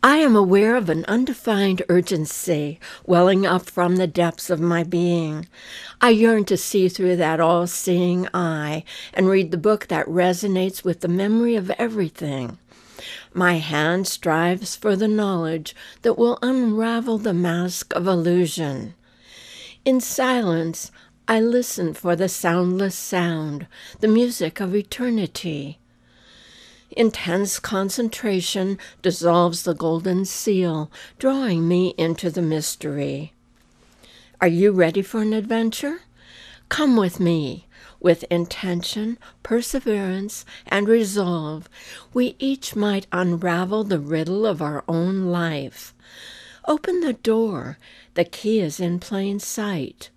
I am aware of an undefined urgency welling up from the depths of my being. I yearn to see through that all-seeing eye and read the book that resonates with the memory of everything. My hand strives for the knowledge that will unravel the mask of illusion. In silence, I listen for the soundless sound, the music of eternity. Intense concentration dissolves the golden seal, drawing me into the mystery. Are you ready for an adventure? Come with me. With intention, perseverance, and resolve, we each might unravel the riddle of our own life. Open the door. The key is in plain sight.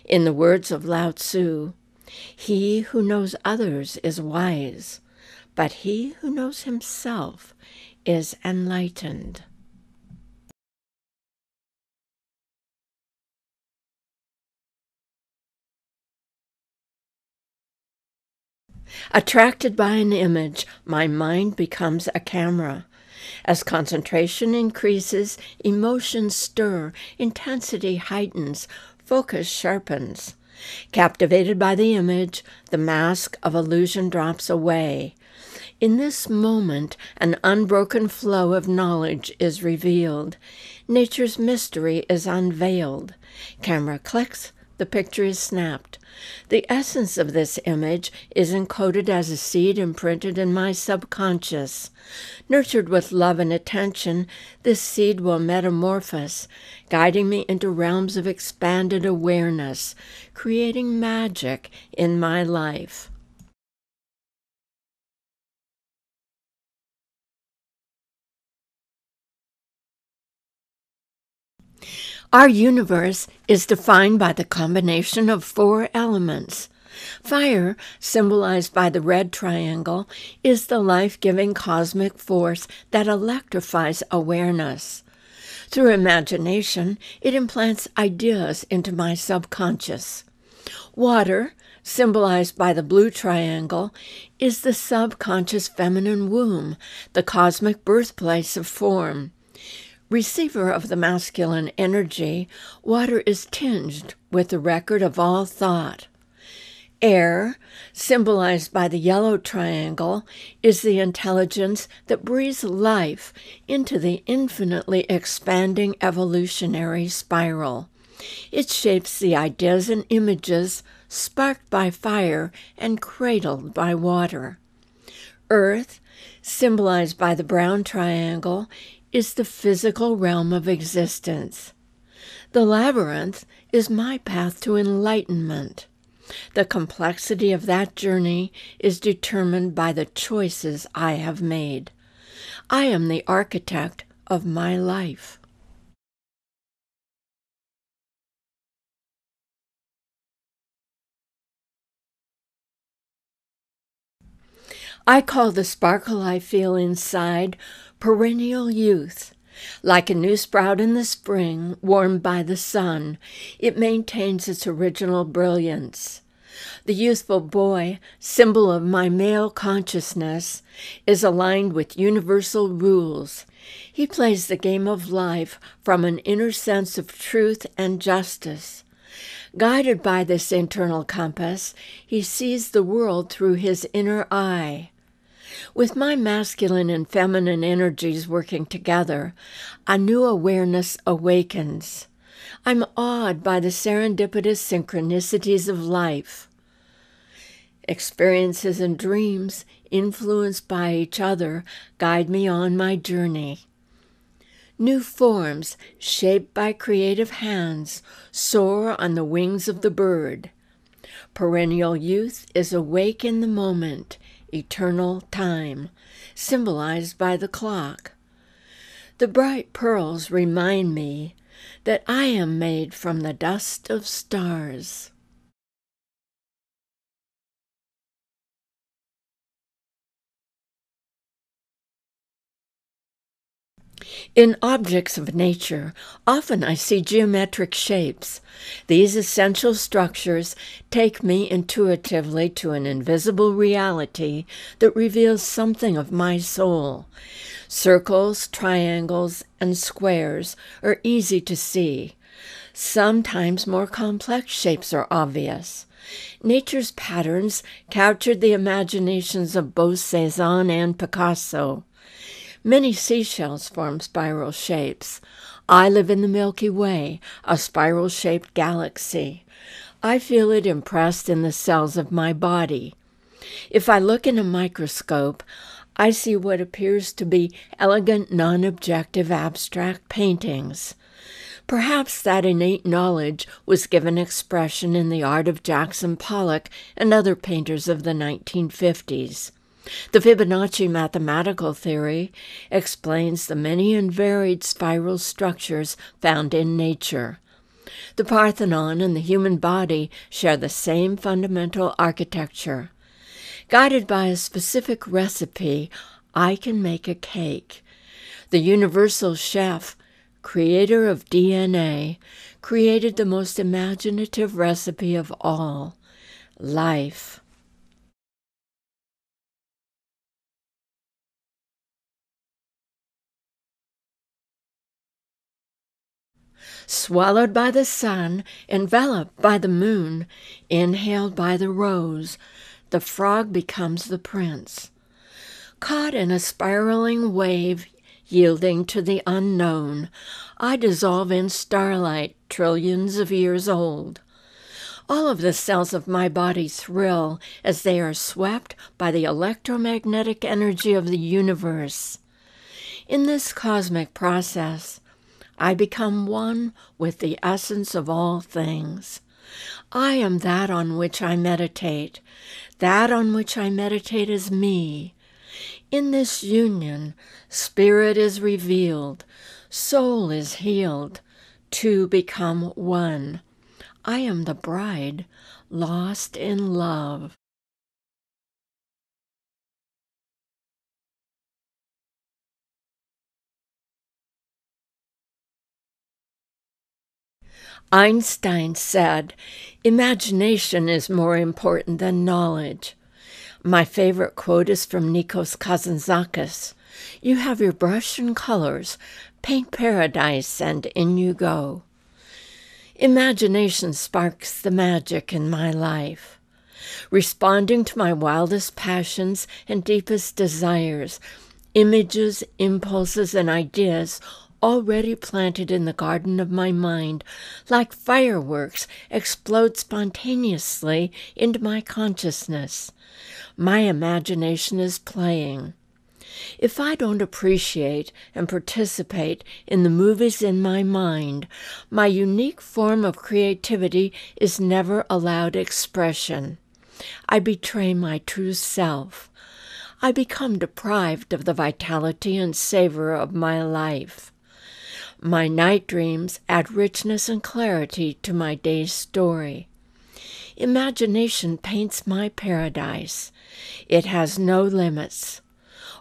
In the words of Lao Tzu, he who knows others is wise, but he who knows himself is enlightened. Attracted by an image, my mind becomes a camera. As concentration increases, emotions stir, intensity heightens, focus sharpens. Captivated by the image, the mask of illusion drops away. In this moment, an unbroken flow of knowledge is revealed. Nature's mystery is unveiled. Camera clicks, the picture is snapped. The essence of this image is encoded as a seed imprinted in my subconscious. Nurtured with love and attention, this seed will metamorphose, guiding me into realms of expanded awareness, creating magic in my life. Our universe is defined by the combination of 4 elements. Fire, symbolized by the red triangle, is the life-giving cosmic force that electrifies awareness. Through imagination, it implants ideas into my subconscious. Water, symbolized by the blue triangle, is the subconscious feminine womb, the cosmic birthplace of form. Receiver of the masculine energy, water is tinged with the record of all thought. Air, symbolized by the yellow triangle, is the intelligence that breathes life into the infinitely expanding evolutionary spiral. It shapes the ideas and images sparked by fire and cradled by water. Earth, symbolized by the brown triangle, is the physical realm of existence. The labyrinth is my path to enlightenment. The complexity of that journey is determined by the choices I have made. I am the architect of my life. I call the sparkle I feel inside perennial youth. Like a new sprout in the spring, warmed by the sun, it maintains its original brilliance. The youthful boy, symbol of my male consciousness, is aligned with universal rules. He plays the game of life from an inner sense of truth and justice. Guided by this internal compass, he sees the world through his inner eye. With my masculine and feminine energies working together, a new awareness awakens. I'm awed by the serendipitous synchronicities of life. Experiences and dreams, influenced by each other, guide me on my journey. New forms, shaped by creative hands, soar on the wings of the bird. Perennial youth is awake in the moment, eternal time, symbolized by the clock. The bright pearls remind me that I am made from the dust of stars. In objects of nature, often I see geometric shapes. These essential structures take me intuitively to an invisible reality that reveals something of my soul. Circles, triangles, and squares are easy to see. Sometimes more complex shapes are obvious. Nature's patterns captured the imaginations of both Cézanne and Picasso. Many seashells form spiral shapes. I live in the Milky Way, a spiral-shaped galaxy. I feel it impressed in the cells of my body. If I look in a microscope, I see what appears to be elegant, non-objective, abstract paintings. Perhaps that innate knowledge was given expression in the art of Jackson Pollock and other painters of the 1950s. The Fibonacci mathematical theory explains the many and varied spiral structures found in nature. The Parthenon and the human body share the same fundamental architecture. Guided by a specific recipe, I can make a cake. The universal chef, creator of DNA, created the most imaginative recipe of all, life. Swallowed by the sun, enveloped by the moon, inhaled by the rose, the frog becomes the prince. Caught in a spiraling wave, yielding to the unknown, I dissolve in starlight, trillions of years old. All of the cells of my body thrill as they are swept by the electromagnetic energy of the universe. In this cosmic process, I become one with the essence of all things. I am that on which I meditate. That on which I meditate is me. In this union, spirit is revealed, soul is healed, two become one. I am the bride, lost in love. Einstein said, "Imagination is more important than knowledge." My favorite quote is from Nikos Kazantzakis. "You have your brush and colors, paint paradise, and in you go." Imagination sparks the magic in my life. Responding to my wildest passions and deepest desires, images, impulses, and ideas already planted in the garden of my mind, like fireworks, explode spontaneously into my consciousness. My imagination is playing. If I don't appreciate and participate in the movies in my mind, my unique form of creativity is never allowed expression. I betray my true self. I become deprived of the vitality and savor of my life. My night dreams add richness and clarity to my day's story. Imagination paints my paradise. It has no limits.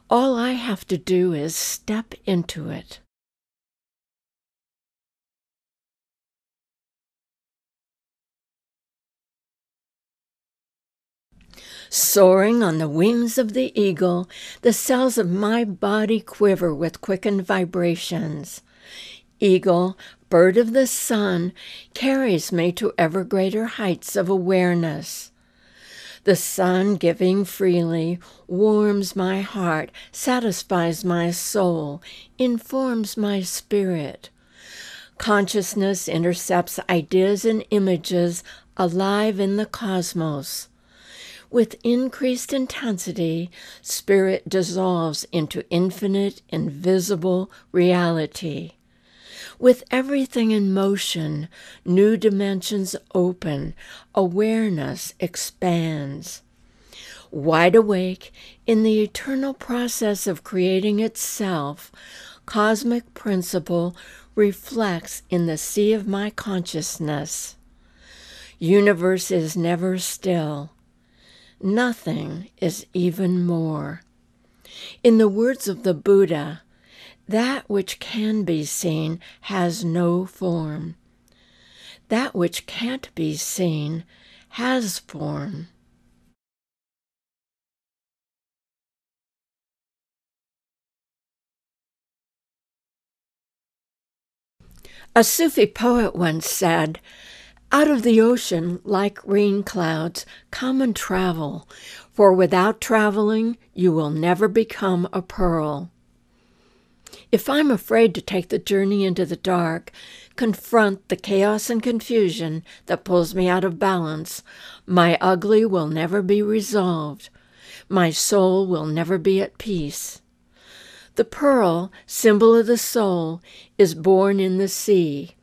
All I have to do is step into it. Soaring on the wings of the eagle, the cells of my body quiver with quickened vibrations. Eagle, bird of the sun, carries me to ever greater heights of awareness. The sun, giving freely, warms my heart, satisfies my soul, informs my spirit. Consciousness intercepts ideas and images alive in the cosmos. With increased intensity, spirit dissolves into infinite, invisible reality. With everything in motion, new dimensions open, awareness expands. Wide awake, in the eternal process of creating itself, cosmic principle reflects in the sea of my consciousness. Universe is never still. Nothing is even more. In the words of the Buddha, That which can be seen has no form. That which can't be seen has form. A Sufi poet once said, "Out of the ocean, like rain clouds, come and travel, for without traveling, you will never become a pearl." If I'm afraid to take the journey into the dark, confront the chaos and confusion that pulls me out of balance, my ugly will never be resolved. My soul will never be at peace. The pearl, symbol of the soul, is born in the sea.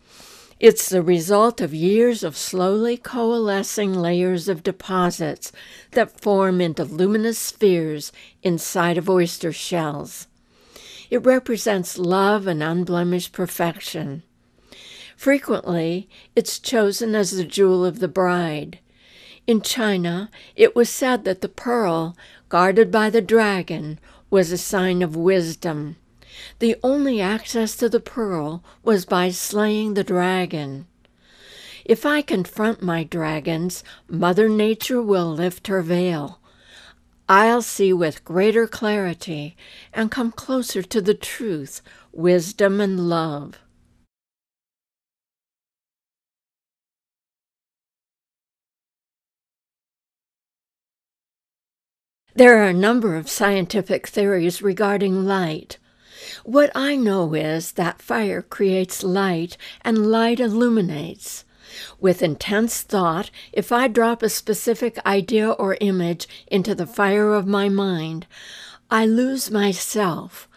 It's the result of years of slowly coalescing layers of deposits that form into luminous spheres inside of oyster shells. It represents love and unblemished perfection. Frequently, it's chosen as the jewel of the bride. In China, it was said that the pearl, guarded by the dragon, was a sign of wisdom. The only access to the pearl was by slaying the dragon. If I confront my dragons, Mother Nature will lift her veil. I'll see with greater clarity and come closer to the truth, wisdom, and love. There are a number of scientific theories regarding light. What I know is that fire creates light and light illuminates. With intense thought, if I drop a specific idea or image into the fire of my mind, I lose myself.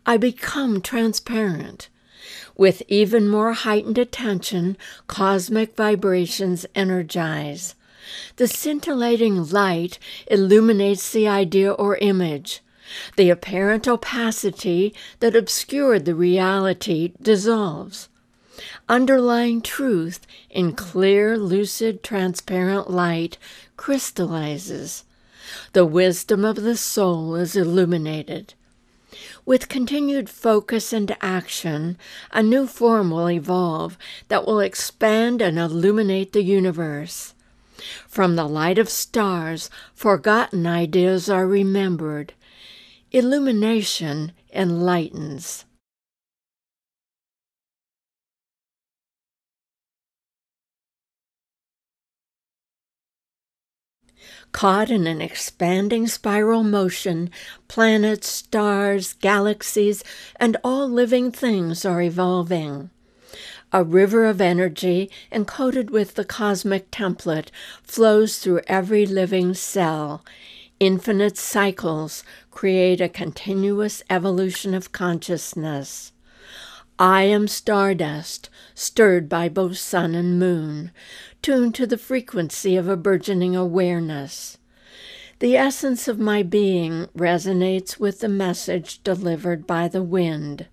I become transparent. With even more heightened attention, cosmic vibrations energize. The scintillating light illuminates the idea or image. The apparent opacity that obscured the reality dissolves. Underlying truth in clear, lucid, transparent light crystallizes. The wisdom of the soul is illuminated. With continued focus and action, a new form will evolve that will expand and illuminate the universe. From the light of stars, forgotten ideas are remembered. Illumination enlightens. Caught in an expanding spiral motion, planets, stars, galaxies, and all living things are evolving. A river of energy, encoded with the cosmic template, flows through every living cell. Infinite cycles create a continuous evolution of consciousness. I am stardust, stirred by both sun and moon, tuned to the frequency of a burgeoning awareness. The essence of my being resonates with the message delivered by the wind.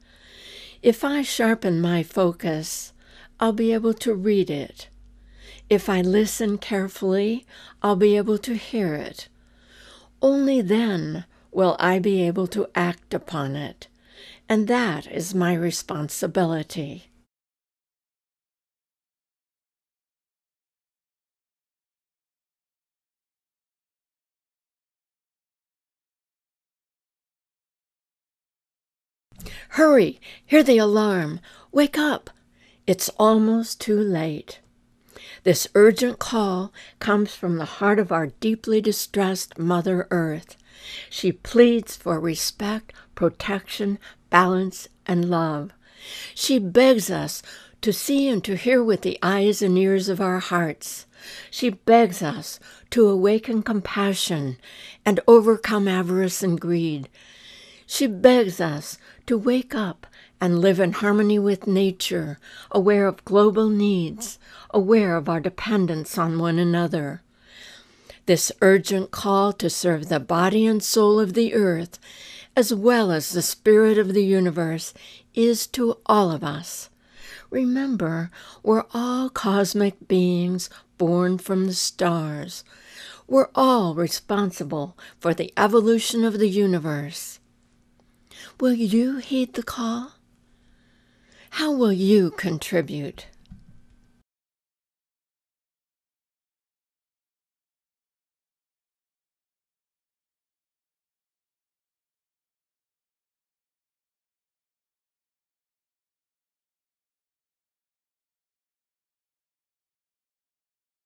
If I sharpen my focus, I'll be able to read it. If I listen carefully, I'll be able to hear it. Only then will I be able to act upon it, and that is my responsibility. Hurry! Hear the alarm! Wake up! It's almost too late. This urgent call comes from the heart of our deeply distressed Mother Earth. She pleads for respect, protection, balance, and love. She begs us to see and to hear with the eyes and ears of our hearts. She begs us to awaken compassion and overcome avarice and greed. She begs us to wake up and live in harmony with nature, aware of global needs, aware of our dependence on one another. This urgent call to serve the body and soul of the earth, as well as the spirit of the universe, is to all of us. Remember, we're all cosmic beings born from the stars. We're all responsible for the evolution of the universe. Will you heed the call? How will you contribute?